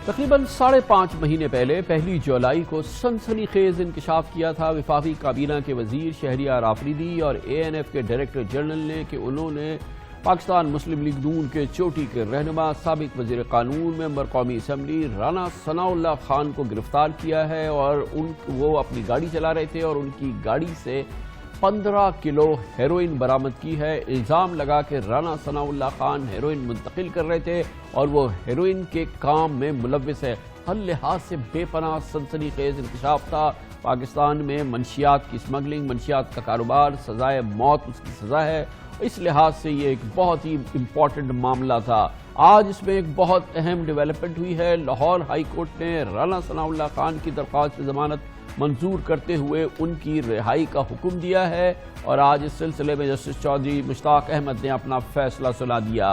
تقریباً 5.5 مہینے پہلے 1 جولائی کو سنسنی خیز انکشاف کیا تھا وفاقی کابینہ کے وزیر شہریار آفریدی اور ANF کے ڈائریکٹر جنرل نے کہ انہوں نے پاکستان مسلم لیگ نون کے چوٹی کے رہنما سابق وزیر قانون ممبر قومی اسمبلی رانا ثناء اللہ خان کو گرفتار کیا ہے اور وہ اپنی گاڑی چلا رہے تھے اور ان کی گاڑی سے 15 کلو ہیروئن برآمد کی ہے۔ الزام لگا کہ رانا ثناء اللہ خان ہیروئن منتقل کر رہے تھے اور وہ ہیروئن کے کام میں ملوث ہے۔ ہر لحاظ سے بے پناہ سنسنی خیز انکشاف تھا۔ پاکستان میں منشیات کی سمگلنگ، منشیات کا کاروبار، سزائے موت اس کی سزا ہے۔ اس لحاظ سے یہ ایک بہت ہی امپورٹنٹ معاملہ تھا۔ آج اس میں ایک بہت اہم ڈیولپمنٹ ہوئی ہے۔ لاہور ہائی کورٹ نے رانا ثناء اللہ خان کی درخواست ضمانت منظور کرتے ہوئے ان کی رہائی کا حکم دیا ہے اور آج اس سلسلے میں جسٹس چودھری مشتاق احمد نے اپنا فیصلہ سنا دیا۔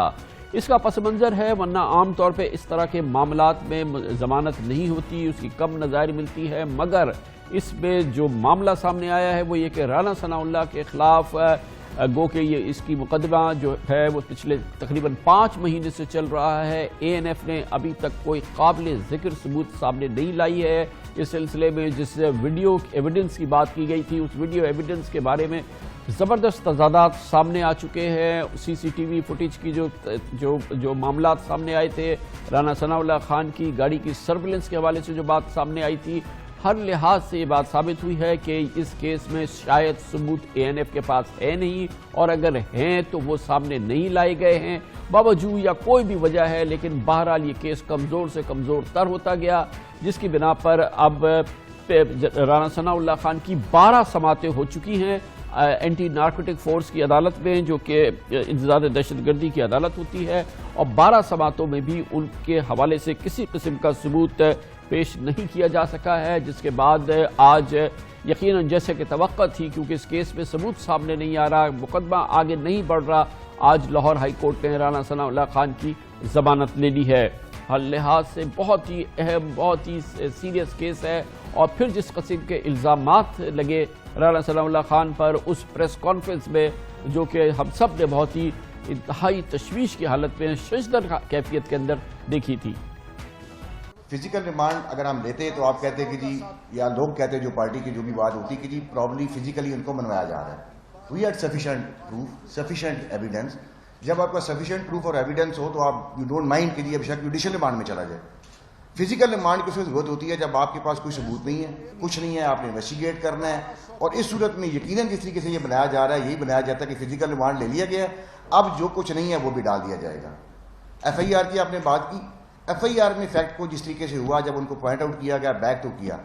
اس کا پس منظر ہے، ورنہ عام طور پہ اس طرح کے معاملات میں ضمانت نہیں ہوتی، اس کی کم نظائر ملتی ہے، مگر اس میں جو معاملہ سامنے آیا ہے وہ یہ کہ رانا ثناء اللہ کے خلاف گو کہ یہ اس کی مقدمہ جو ہے وہ پچھلے تقریباً 5 مہینے سے چل رہا ہے۔ ANF نے ابھی تک کوئی قابل ذکر ثبوت سامنے نہیں لائی ہے اس سلسلے میں۔ جس ویڈیو ایویڈنس کی بات کی گئی تھی، اس ویڈیو ایویڈنس کے بارے میں زبردست تضادات سامنے آ چکے ہیں۔ CCTV فوٹیج کی جو معاملات سامنے آئے تھے، رانا ثناء اللہ خان کی گاڑی کی سرویلنس کے حوالے سے جو بات سامنے آئی تھی، ہر لحاظ سے یہ بات ثابت ہوئی ہے کہ اس کیس میں شاید ثبوت ANF کے پاس ہے نہیں، اور اگر ہیں تو وہ سامنے نہیں لائے گئے ہیں باوجود یا کوئی بھی وجہ ہے، لیکن بہرحال یہ کیس کمزور سے کمزور تر ہوتا گیا، جس کی بنا پر اب رانا ثناء اللہ خان کی 12 سماعتیں ہو چکی ہیں اینٹی نارکوٹک فورس کی عدالت میں، جو کہ انسداد دہشت گردی کی عدالت ہوتی ہے، اور 12 سماعتوں میں بھی ان کے حوالے سے کسی قسم کا ثبوت پیش نہیں کیا جا سکا ہے، جس کے بعد آج یقیناً جیسے کہ توقع تھی، کیونکہ اس کیس میں ثبوت سامنے نہیں آ رہا، مقدمہ آگے نہیں بڑھ رہا، آج لاہور ہائی کورٹ نے رانا ثناء اللہ خان کی ضمانت لے لی ہے۔ ہر لحاظ سے بہت ہی اہم، بہت ہی سیریس کیس ہے، اور پھر جس قسم کے الزامات لگے رانا ثناء اللہ خان پر اس پریس کانفرنس میں، جو کہ ہم سب نے بہت ہی انتہائی تشویش کی حالت میں ششدر کیفیت کے اندر دیکھی تھی۔ فزیکل ریمانڈ اگر ہم لیتے تو آپ کہتے کہ جی، یا لوگ کہتے جو پارٹی کی جو بھی بات ہوتی کہ جی پرابلی فزیکلی ان کو منوایا جا رہا ہے۔ We had sufficient proof, sufficient evidence. جب آپ کا سفیشینٹ پروف اور ایویڈنس ہو تو آپ یو ڈونٹ مائنڈ کہ جی اب شک جوڈیشل ریمانڈ میں چلا جائے۔ فزیکل ریمانڈ کی اس میں ضرورت ہوتی ہے جب آپ کے پاس کوئی ثبوت نہیں ہے، کچھ نہیں ہے، آپ نے انویسٹیگیٹ کرنا ہے، اور اس صورت میں یقیناً جس طریقے سے یہ بنایا جا رہا ہے، یہی بنایا جاتا ہے کہ فزیکل ریمانڈ لے لیا گیا، اب جو کچھ نہیں ہے وہ بھی ڈال دیا جائے گا۔ FIR کی آپ نے بات کی، FIR میں فیکٹ کو جس طریقے سے ہوا، جب ان کو پوائنٹ آؤٹ کیا گیا، بیک تو کیا۔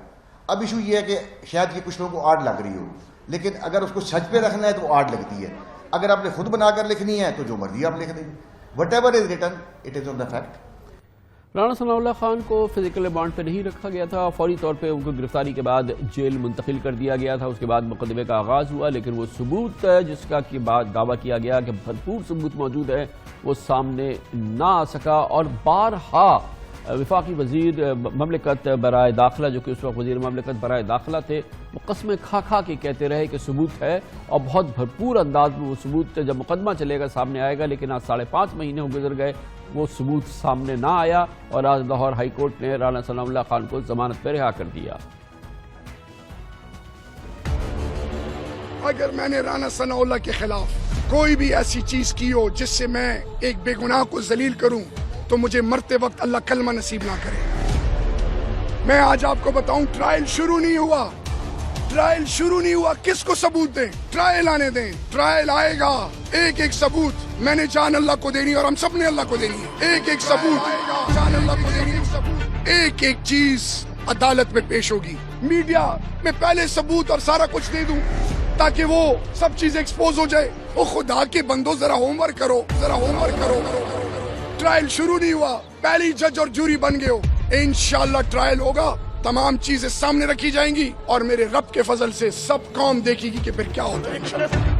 اب ایشو یہ ہے کہ شاید یہ کچھ لوگوں کو آڑ لگ رہی ہو، لیکن اگر اس کو سچ پہ رکھنا ہے تو وہ آڑ لگتی ہے۔ اگر آپ نے خود بنا کر لکھنی ہے تو جو مرضی آپ لکھ دیں، whatever is written it is on the fact. Rana Sanaullah Khan کو فزیکل ریمانڈ پہ نہیں رکھا گیا تھا، فوری طور پہ ان کو گرفتاری کے بعد جیل منتقل کر دیا گیا تھا۔ اس کے بعد مقدمے کا آغاز ہوا، لیکن وہ ثبوت جس کا کہ بعد دعویٰ کیا گیا کہ بھرپور ثبوت موجود ہے، وہ سامنے نہ آ سکا، اور بارہا وفاقی وزیر مملکت برائے داخلہ، جو کہ اس وقت وزیر مملکت برائے داخلہ تھے، وہ قسمیں کھا کھا کے کہتے رہے کہ ثبوت ہے، اور بہت بھرپور انداز میں وہ ثبوت جب مقدمہ چلے گا سامنے آئے گا، لیکن آج 5.5 مہینے گزر گئے، وہ ثبوت سامنے نہ آیا، اور آج لاہور ہائی کورٹ نے رانا ثناء اللہ خان کو ضمانت پر رہا کر دیا۔ اگر میں نے رانا ثناء اللہ کے خلاف کوئی بھی ایسی چیز کی ہو جس سے میں ایک بے گناہ کو ذلیل کروں، تو مجھے مرتے وقت اللہ کلمہ نصیب نہ کرے۔ میں آج آپ کو بتاؤں، ٹرائل شروع نہیں ہوا، ٹرائل شروع نہیں ہوا، کس کو ثبوت دیں؟ ٹرائل آنے دیں، ٹرائل آئے گا، ایک ایک ثبوت میں نے جان اللہ کو دینی، اور ہم سب نے اللہ کو دینی ہے، ایک ایک ثبوت جان اللہ کو دینی، ایک ایک چیز عدالت میں پیش ہوگی۔ میڈیا میں پہلے ثبوت اور سارا کچھ دے دوں تاکہ وہ سب چیز ایکسپوز ہو جائے۔ او خدا کے بندو، ذرا ہوم ورک کرو، ذرا ہوم ورک کرو۔ ٹرائل شروع نہیں ہوا، پہلی جج اور جوری بن گئے ہو، انشاءاللہ ٹرائل ہوگا، تمام چیزیں سامنے رکھی جائیں گی، اور میرے رب کے فضل سے سب قوم دیکھے گی کہ پھر کیا ہوتا ہے انشاءاللہ۔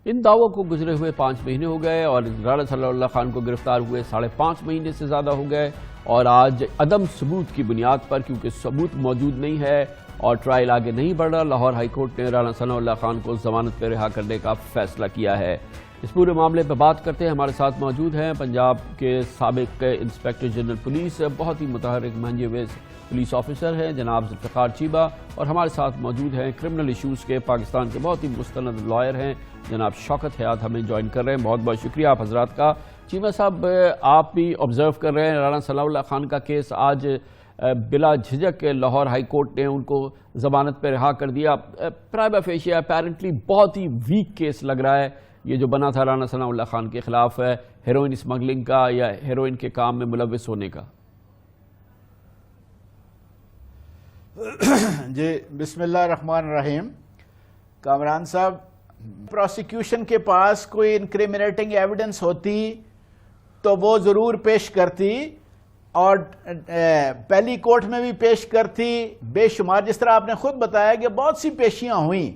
ان دعووں کو گزرے ہوئے 5 مہینے ہو گئے، اور رانا ثناء اللہ خان کو گرفتار ہوئے 5.5 مہینے سے زیادہ ہو گئے، اور آج عدم ثبوت کی بنیاد پر، کیونکہ ثبوت موجود نہیں ہے اور ٹرائل آگے نہیں بڑھ رہا، لاہور ہائی کورٹ نے رانا ثناء اللہ خان کو ضمانت پہ رہا کرنے کا فیصلہ کیا ہے۔ اس پورے معاملے پہ بات کرتے ہیں، ہمارے ساتھ موجود ہیں پنجاب کے سابق انسپیکٹر جنرل پولیس، بہت ہی متحرک مہنجے ہوئے پولیس آفیسر ہیں جناب ذوالفقار چیبہ، اور ہمارے ساتھ موجود ہیں کرمنل ایشوز کے پاکستان کے بہت ہی مستند لائر ہیں جناب شوکت حیات، ہمیں جوائن کر رہے ہیں۔ بہت بہت شکریہ آپ حضرات کا۔ چیبہ صاحب، آپ بھی آبزرو کر رہے ہیں رانا ثناء اللہ خان کا کیس، آج بلا جھجک لاہور ہائی کورٹ نے ان کو ضمانت پہ رہا کر دیا۔ پرائما فیشیا اپیرنٹلی بہت ہی ویک کیس لگ رہا ہے یہ جو بنا تھا رانا ثناء اللہ خان کے خلاف، ہیروئن اسمگلنگ کا یا ہیروئن کے کام میں ملوث ہونے کا۔ جی بسم اللہ الرحمن الرحیم۔ کامران صاحب، پروسیکیوشن کے پاس کوئی انکریمنیٹنگ ایویڈنس ہوتی تو وہ ضرور پیش کرتی، اور پہلی کورٹ میں بھی پیش کرتی بے شمار، جس طرح آپ نے خود بتایا کہ بہت سی پیشیاں ہوئیں،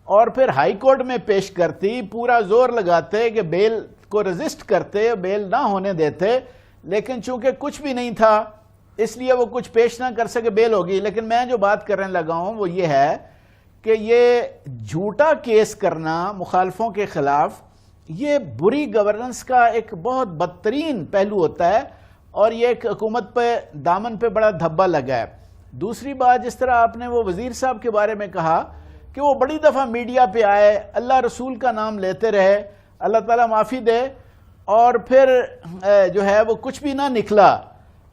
اور پھر ہائی کورٹ میں پیش کرتی، پورا زور لگاتے کہ بیل کو رزسٹ کرتے، بیل نہ ہونے دیتے، لیکن چونکہ کچھ بھی نہیں تھا اس لیے وہ کچھ پیش نہ کر سکے، بیل ہوگی۔ لیکن میں جو بات کرنے لگا ہوں وہ یہ ہے کہ یہ جھوٹا کیس کرنا مخالفوں کے خلاف، یہ بری گورننس کا ایک بہت بدترین پہلو ہوتا ہے، اور یہ ایک حکومت پہ دامن پہ بڑا دھبا لگا ہے۔ دوسری بات، جس طرح آپ نے وہ وزیر صاحب کے بارے میں کہا کہ وہ بڑی دفعہ میڈیا پہ آئے، اللہ رسول کا نام لیتے رہے، اللہ تعالیٰ معافی دے، اور پھر جو ہے وہ کچھ بھی نہ نکلا۔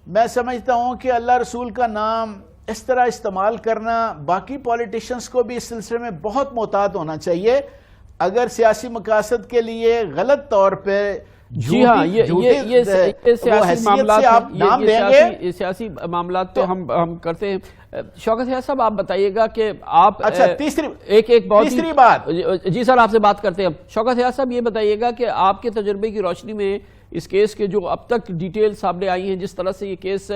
میں سمجھتا ہوں کہ اللہ رسول کا نام اس طرح استعمال کرنا، باقی پولیٹیشنز کو بھی اس سلسلے میں بہت محتاط ہونا چاہیے۔ اگر سیاسی مقاصد کے لیے غلط طور پہ جی ہاں، یہ سیاسی معاملات یہ سیاسی معاملات تو ہم کرتے ہیں۔ شوکت حیات صاحب، آپ بتائیے گا کہ آپ اچھا تیسری بات، جی سر آپ سے بات کرتے ہیں۔ شوکت حیات صاحب، یہ بتائیے گا کہ آپ کے تجربے کی روشنی میں اس کیس کے جو اب تک ڈیٹیل سامنے آئی ہیں، جس طرح سے یہ کیس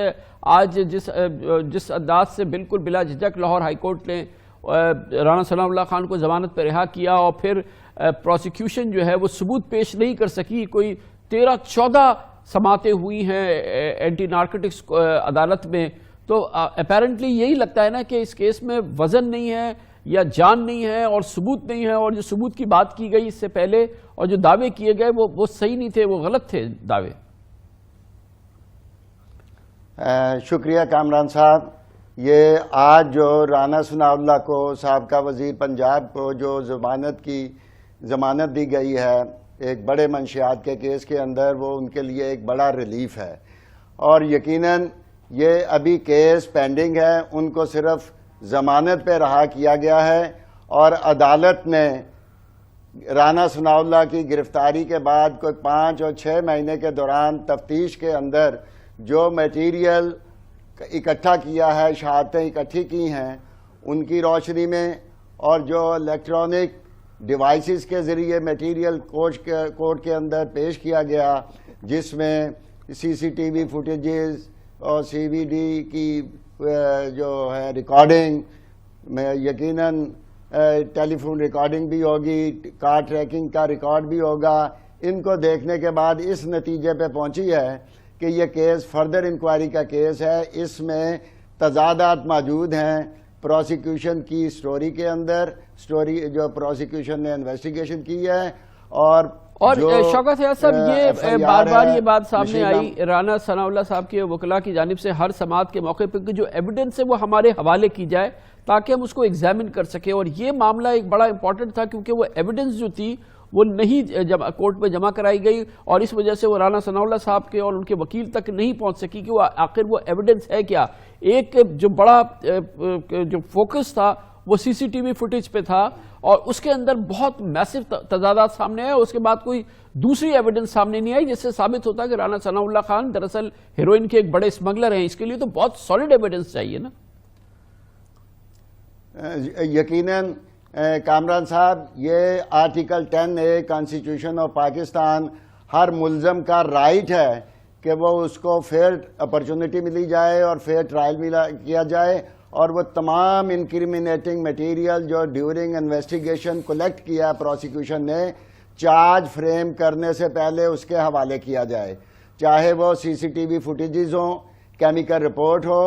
آج جس انداز سے بالکل بلا جھجک لاہور ہائی کورٹ نے رانا ثناء اللہ خان کو ضمانت پہ رہا کیا، اور پھر پروسیکیوشن جو ہے وہ ثبوت پیش نہیں کر سکی، کوئی 13-14 سماعتیں ہوئی ہیں اینٹی نارکوٹکس عدالت میں، تو اپیرنٹلی یہی لگتا ہے نا کہ اس کیس میں وزن نہیں ہے یا جان نہیں ہے اور ثبوت نہیں ہے، اور جو ثبوت کی بات کی گئی اس سے پہلے اور جو دعوے کیے گئے وہ صحیح نہیں تھے، وہ غلط تھے دعوے۔ شکریہ کامران صاحب۔ یہ آج جو رانا ثناء اللہ کو سابقہ وزیر پنجاب کو جو ضمانت دی گئی ہے ایک بڑے منشیات کے کیس کے اندر، وہ ان کے لیے ایک بڑا ریلیف ہے، اور یقیناً یہ ابھی کیس پینڈنگ ہے، ان کو صرف ضمانت پہ رہا کیا گیا ہے، اور عدالت نے رانا ثناء اللہ کی گرفتاری کے بعد کوئی 5 اور 6 مہینے کے دوران تفتیش کے اندر جو میٹیریل اکٹھا کیا ہے، شہادتیں اکٹھی کی ہیں، ان کی روشنی میں، اور جو الیکٹرانک ڈیوائسز کے ذریعے میٹیریل کورٹ کے اندر پیش کیا گیا، جس میں CCTV فوٹیجز اور CVD کی جو ہے ریکارڈنگ میں، یقیناً ٹیلی فون ریکارڈنگ بھی ہوگی، کار ٹریکنگ کا ریکارڈ بھی ہوگا، ان کو دیکھنے کے بعد اس نتیجے پہ پہنچی ہے کہ یہ کیس فردر انکوائری کا کیس ہے، اس میں تضادات موجود ہیں پروسیکیوشن کی سٹوری کے اندر، سٹوری جو پروسیکیوشن نے انویسٹیگیشن کی ہے، اور شوکت حیات صاحب، یہ بار بار یہ بات سامنے آئی رانا ثناء اللہ صاحب کے وکلاء کی جانب سے ہر سماعت کے موقع پہ کہ جو ایویڈنس ہے وہ ہمارے حوالے کی جائے تاکہ ہم اس کو ایگزامن کر سکیں، اور یہ معاملہ ایک بڑا امپورٹنٹ تھا کیونکہ وہ ایویڈنس جو تھی وہ نہیں کورٹ میں جمع کرائی گئی، اور اس وجہ سے وہ رانا ثناء اللہ صاحب کے اور ان کے وکیل تک نہیں پہنچ سکی کہ وہ آخر وہ ایویڈنس ہے کیا۔ ایک جو بڑا جو فوکس تھا وہ CCTV فوٹیج پہ تھا، اور اس کے اندر بہت میسو تضادات سامنے آئے، اس کے بعد کوئی دوسری ایویڈنس سامنے نہیں آئی جس سے ثابت ہوتا کہ رانا ثناء اللہ خان دراصل ہیروئن کے ایک بڑے اسمگلر ہیں۔ اس کے لیے تو بہت سالڈ ایویڈنس چاہیے نا۔ یقیناً کامران صاحب، یہ article 10A constitution of Pakistan ہر ملزم کا رائٹ ہے کہ وہ اس کو فیئر اپرچونٹی ملی جائے اور فیئر ٹرائل کیا جائے، اور وہ تمام انکریمنیٹنگ میٹیریل جو ڈیورنگ انویسٹیگیشن کلیکٹ کیا پروسیکیوشن نے، چارج فریم کرنے سے پہلے اس کے حوالے کیا جائے، چاہے وہ CCTV فوٹیجز ہوں، کیمیکل رپورٹ ہو،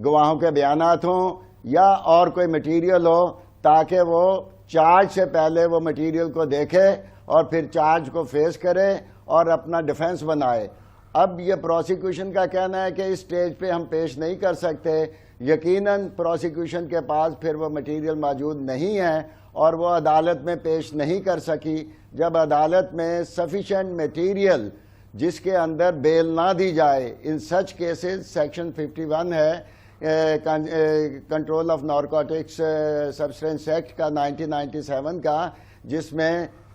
گواہوں کے بیانات ہوں یا اور کوئی مٹیریل ہو، تاکہ وہ چارج سے پہلے وہ مٹیریل کو دیکھے اور پھر چارج کو فیس کرے اور اپنا ڈیفنس بنائے۔ اب یہ پروسیکیوشن کا کہنا ہے کہ اس سٹیج پہ ہم پیش نہیں کر سکتے، یقیناً پروسیکیوشن کے پاس پھر وہ مٹیریل موجود نہیں ہے اور وہ عدالت میں پیش نہیں کر سکی۔ جب عدالت میں سفیشینٹ مٹیریل جس کے اندر بیل نہ دی جائے، ان سچ کیسز سیکشن 51 ہے control of narcotics substance act کا 1997 کا،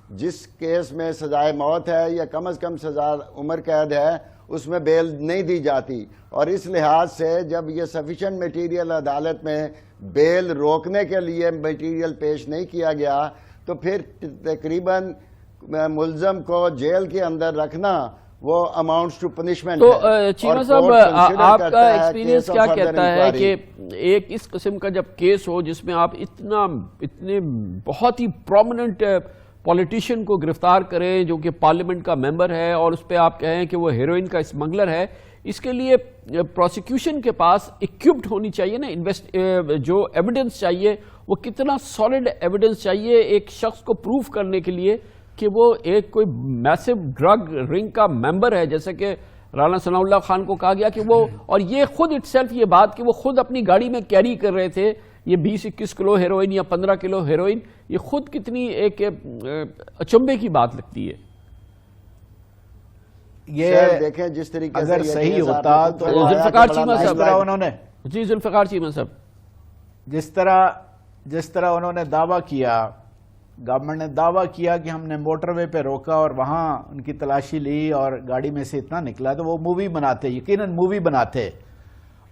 جس کیس میں سزائے موت ہے یا کم از کم سزا عمر قید ہے، اس میں بیل نہیں دی جاتی، اور اس لحاظ سے جب یہ سفیشینٹ مٹیریل عدالت میں بیل روکنے کے لیے مٹیریل پیش نہیں کیا گیا، تو پھر تقریباً ملزم کو جیل کے اندر رکھنا وہ اماؤنٹس ٹو پنشمنٹ تو ہے۔ چیمہ صاحب، آپ کا ایکسپیرینس کیا کہتا ہے کہ ایک اس قسم کا جب کیس ہو جس میں آپ اتنے بہت ہی پرومیننٹ پولیٹیشین کو گرفتار کریں جو کہ پارلیمنٹ کا ممبر ہے، اور اس پہ آپ کہیں کہ وہ ہیروئن کا اسمگلر ہے، اس کے لیے پروسیکیوشن کے پاس اکوپڈ ہونی چاہیے نا، جو ایویڈنس چاہیے وہ کتنا سالڈ ایویڈنس چاہیے ایک شخص کو پروف کرنے کے لیے کہ وہ ایک کوئی میسو ڈرگ رنگ کا ممبر ہے، جیسے کہ رانا ثناء اللہ خان کو کہا گیا کہ وہ، اور یہ خود اٹ سیلف یہ بات کہ وہ خود اپنی گاڑی میں کیری کر رہے تھے یہ 20-21 کلو ہیروئن یا 15 کلو ہیروئن، یہ خود کتنی ایک اچنبے کی بات لگتی ہے۔ یہ دیکھیں جس طریقے سے اگر صحیح ہوتا تو ذوالفقار چیمہ صاحب، انہوں نے جی ذوالفقار چیمہ صاحب، جس طرح انہوں نے دعویٰ کیا، گورنمنٹ نے دعویٰ کیا کہ ہم نے موٹر وے پہ روکا اور وہاں ان کی تلاشی لی اور گاڑی میں سے اتنا نکلا، تو وہ مووی بناتے، یقیناً مووی بناتے،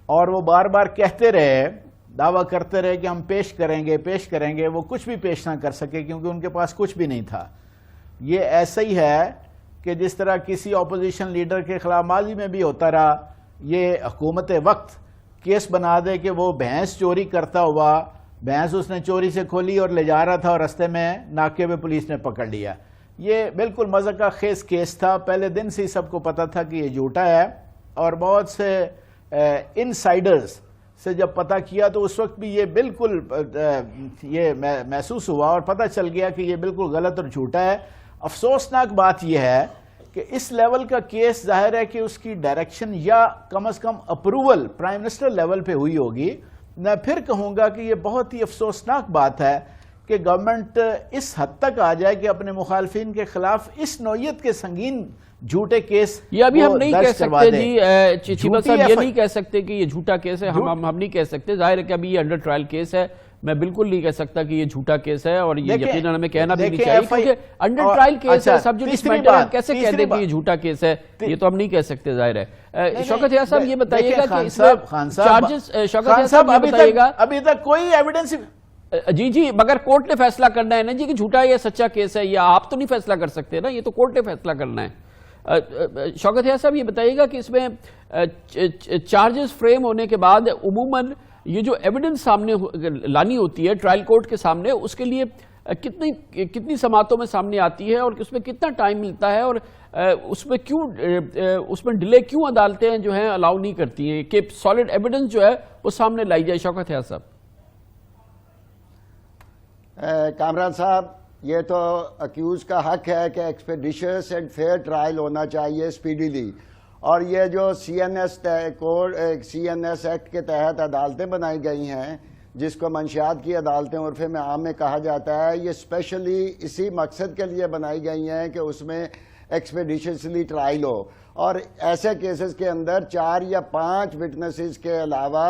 اور وہ بار بار کہتے رہے، دعویٰ کرتے رہے کہ ہم پیش کریں گے، وہ کچھ بھی پیش نہ کر سکے کیونکہ ان کے پاس کچھ بھی نہیں تھا۔ یہ ایسا ہی ہے کہ جس طرح کسی اپوزیشن لیڈر کے خلاف ماضی میں بھی ہوتا رہا، یہ حکومت وقت کیس بنا دے کہ وہ بھینس چوری کرتا ہوا، بھینس اس نے چوری سے کھولی اور لے جا رہا تھا اور رستے میں ناکے پہ پولیس نے پکڑ لیا۔ یہ بالکل مذاق خیز کیس تھا، پہلے دن سے ہی سب کو پتا تھا کہ یہ جھوٹا ہے، اور بہت سے انسائیڈرز سے جب پتہ کیا تو اس وقت بھی یہ بالکل یہ محسوس ہوا اور پتہ چل گیا کہ یہ بالکل غلط اور جھوٹا ہے۔ افسوسناک بات یہ ہے کہ اس لیول کا کیس ظاہر ہے کہ اس کی ڈائریکشن یا کم از کم اپروول پرائم منسٹر لیول پہ ہوئی ہوگی۔ میں پھر کہوں گا کہ یہ بہت ہی افسوسناک بات ہے کہ گورنمنٹ اس حد تک آ جائے کہ اپنے مخالفین کے خلاف اس نوعیت کے سنگین جھوٹے کیس یہ ابھی ہم نہیں کہہ سکتے جی چیمہ صاحب، یہ نہیں کہہ سکتے کہ یہ جھوٹا کیس ہے، ہم نہیں کہہ سکتے، ظاہر ہے کہ ابھی یہ انڈر ٹرائل کیس ہے، میں بالکل نہیں کہہ سکتا کہ یہ جھوٹا کیس ہے، اور یہ یقیناً ہمیں کہنا بھی نہیں چاہیے کیونکہ انڈر ٹرائل کیس ہے، سب جوڈیس میٹر ہے، کیسے کہہ دیں کہ یہ جھوٹا کیس ہے، یہ تو ہم نہیں کہہ سکتے ظاہر ہے۔ شوکت یحییٰ صاحب یہ بتائیے گا کہ اس میں چارجز، شوکت یحییٰ صاحب یہ بتائیے گا ابھی تک کوئی ایویڈنس، جی مگر کورٹ نے فیصلہ کرنا ہے نا جی کہ جھوٹا یا سچا کیس ہے، یا آپ تو نہیں فیصلہ کر سکتے نا، یہ تو کورٹ نے فیصلہ کرنا ہے۔ شوکت یحییٰ صاحب یہ بتائیے گا کہ اس میں چارجز فریم ہونے کے بعد عموماً یہ جو ایویڈنس سامنے لانی ہوتی ہے ٹرائل کورٹ کے سامنے، اس کے لیے کتنی سماعتوں میں سامنے آتی ہے اور اس میں کتنا ٹائم ملتا ہے، اور اس میں ڈیلے کیوں عدالتیں جو ہیں الاؤ نہیں کرتی ہیں کہ سالڈ ایویڈنس جو ہے وہ سامنے لائی جائے؟ شوکت یحییٰ صاحب، کامران صاحب، یہ تو اکیوز کا حق ہے کہ ایکسپیڈیشس اینڈ فیئر ٹرائل ہونا چاہیے اسپیڈیلی، اور یہ جو سی این ایس ایکٹ کے تحت عدالتیں بنائی گئی ہیں جس کو منشیات کی عدالتیں عرف میں عام میں کہا جاتا ہے، یہ اسپیشلی اسی مقصد کے لیے بنائی گئی ہیں کہ اس میں ایکسپیڈیشسلی ٹرائل ہو، اور ایسے کیسز کے اندر 4 یا 5 وٹنسز کے علاوہ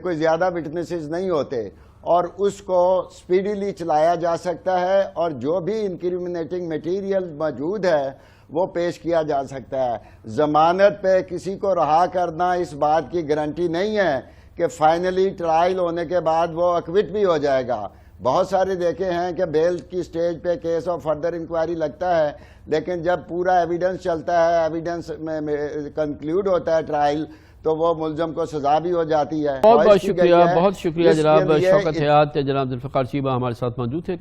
کوئی زیادہ وٹنسز نہیں ہوتے، اور اس کو سپیڈیلی چلایا جا سکتا ہے، اور جو بھی انکریمنیٹنگ میٹیریل موجود ہے وہ پیش کیا جا سکتا ہے۔ ضمانت پہ کسی کو رہا کرنا اس بات کی گارنٹی نہیں ہے کہ فائنلی ٹرائل ہونے کے بعد وہ اکوٹ بھی ہو جائے گا۔ بہت سارے دیکھے ہیں کہ بیل کی سٹیج پہ کیس آف فردر انکوائری لگتا ہے، لیکن جب پورا ایویڈنس چلتا ہے، ایویڈنس میں کنکلیوڈ ہوتا ہے ٹرائل، تو وہ ملزم کو سزا بھی ہو جاتی ہے۔ بہت شکریہ جناب شوکت یحییٰ، جناب ذوالفقار چیمہ ہمارے ساتھ موجود تھے۔